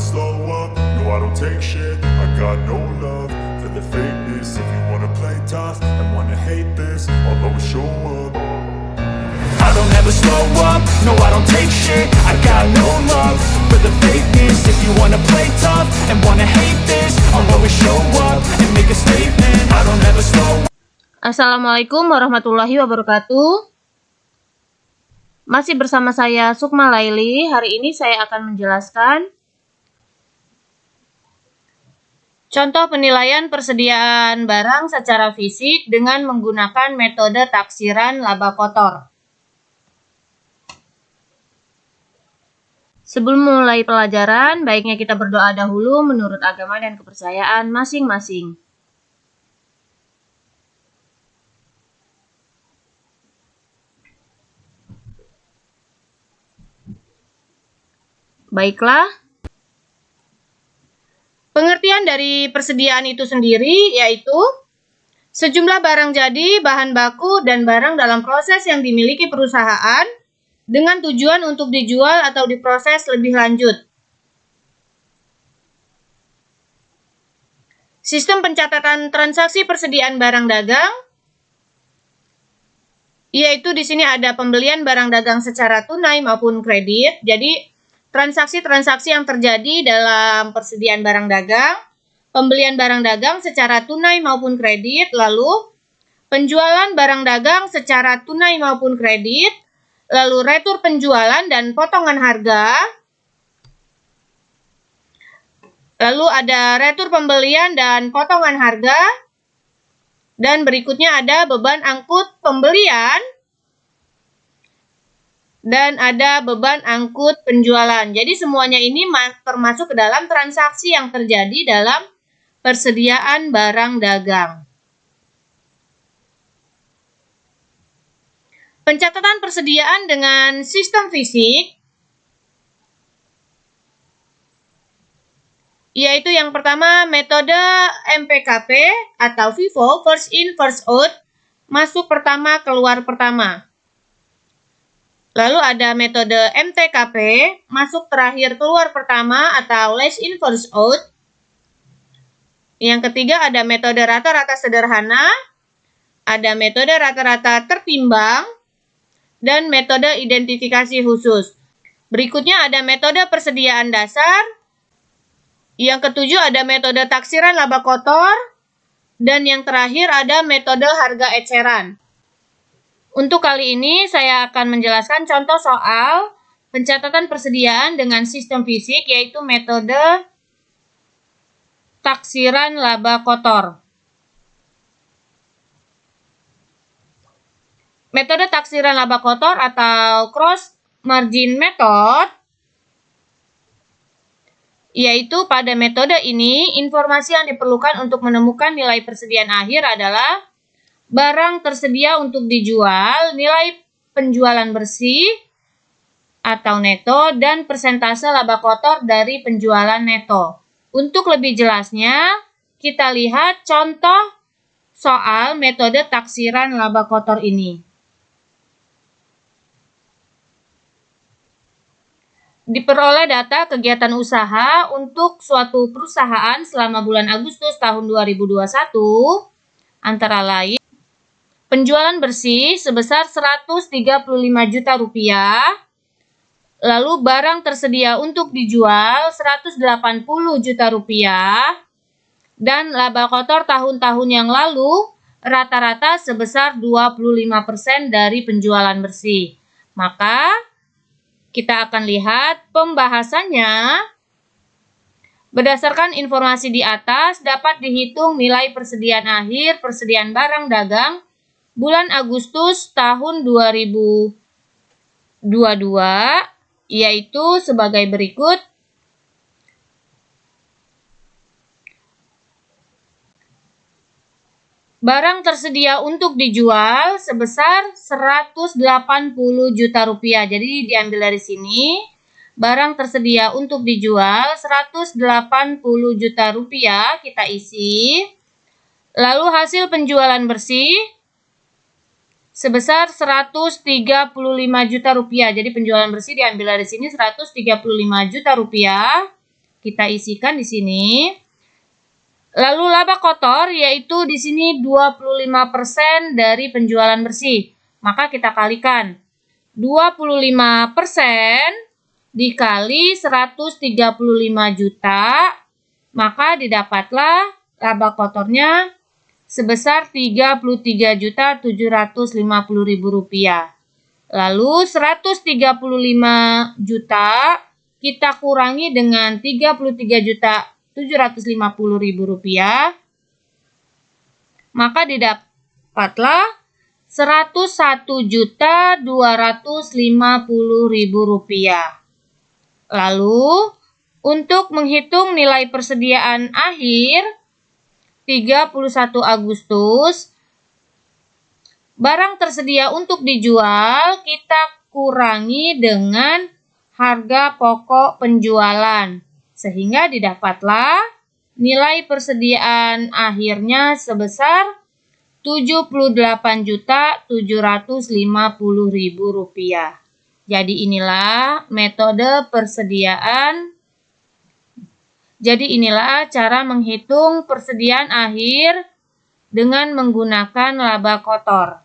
slow up, no I don't take shit. I got no love for the fakeness. If you wanna play tough and wanna hate this, I'll always show up. I don't ever slow up, no I don't take shit. I got no love for the fakeness. If you wanna play tough and wanna hate this, I'll always show up and make a statement. I don't ever slow up. Assalamualaikum warahmatullahi wabarakatuh. Masih bersama saya Sukma Laili. Hari ini saya akan menjelaskan contoh penilaian persediaan barang secara fisik dengan menggunakan metode taksiran laba kotor. Sebelum mulai pelajaran, baiknya kita berdoa dahulu menurut agama dan kepercayaan masing-masing. Baiklah, pengertian dari persediaan itu sendiri yaitu sejumlah barang jadi, bahan baku, dan barang dalam proses yang dimiliki perusahaan dengan tujuan untuk dijual atau diproses lebih lanjut. Sistem pencatatan transaksi persediaan barang dagang, yaitu di sini ada pembelian barang dagang secara tunai maupun kredit. Jadi transaksi-transaksi yang terjadi dalam persediaan barang dagang, pembelian barang dagang secara tunai maupun kredit, lalu penjualan barang dagang secara tunai maupun kredit, lalu retur penjualan dan potongan harga, lalu ada retur pembelian dan potongan harga, dan berikutnya ada beban angkut pembelian, dan ada beban angkut penjualan. Jadi semuanya ini termasuk ke dalam transaksi yang terjadi dalam persediaan barang dagang. Pencatatan persediaan dengan sistem fisik, yaitu yang pertama metode MPKP atau FIFO, first in first out, masuk pertama keluar pertama. Lalu ada metode MTKP, masuk terakhir keluar pertama atau last in first out. Yang ketiga ada metode rata-rata sederhana, ada metode rata-rata tertimbang, dan metode identifikasi khusus. Berikutnya ada metode persediaan dasar. Yang ketujuh ada metode taksiran laba kotor, dan yang terakhir ada metode harga eceran. Untuk kali ini saya akan menjelaskan contoh soal pencatatan persediaan dengan sistem fisik, yaitu metode taksiran laba kotor. Metode taksiran laba kotor atau cross margin method, yaitu pada metode ini informasi yang diperlukan untuk menemukan nilai persediaan akhir adalah barang tersedia untuk dijual, nilai penjualan bersih atau neto, dan persentase laba kotor dari penjualan neto. Untuk lebih jelasnya, kita lihat contoh soal metode taksiran laba kotor ini. Diperoleh data kegiatan usaha untuk suatu perusahaan selama bulan Agustus tahun 2021, antara lain penjualan bersih sebesar 135 juta rupiah, lalu barang tersedia untuk dijual 180 juta rupiah, dan laba kotor tahun-tahun yang lalu rata-rata sebesar 25% dari penjualan bersih. Maka kita akan lihat pembahasannya. Berdasarkan informasi di atas, dapat dihitung nilai persediaan akhir persediaan barang dagang bulan Agustus tahun 2022, yaitu sebagai berikut. Barang tersedia untuk dijual sebesar 180 juta rupiah. Jadi diambil dari sini, barang tersedia untuk dijual 180 juta rupiah, kita isi. Lalu hasil penjualan bersih sebesar 135 juta rupiah. Jadi penjualan bersih diambil dari sini 135 juta rupiah. kita isikan di sini. Lalu laba kotor yaitu di sini 25% dari penjualan bersih. Maka kita kalikan 25% dikali 135 juta, maka didapatlah laba kotornya sebesar Rp33.750.000. Lalu 135 juta kita kurangi dengan Rp33.750.000, maka didapatlah Rp101.250.000. Lalu untuk menghitung nilai persediaan akhir 31 Agustus, barang tersedia untuk dijual kita kurangi dengan harga pokok penjualan, sehingga didapatlah nilai persediaan akhirnya sebesar Rp78.750.000. Jadi inilah metode persediaan. Jadi inilah cara menghitung persediaan akhir dengan menggunakan laba kotor.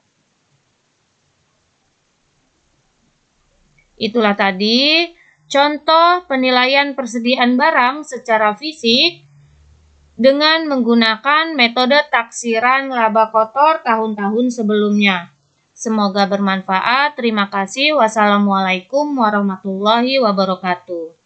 Itulah tadi contoh penilaian persediaan barang secara fisik dengan menggunakan metode taksiran laba kotor tahun-tahun sebelumnya. Semoga bermanfaat. Terima kasih. Wassalamualaikum warahmatullahi wabarakatuh.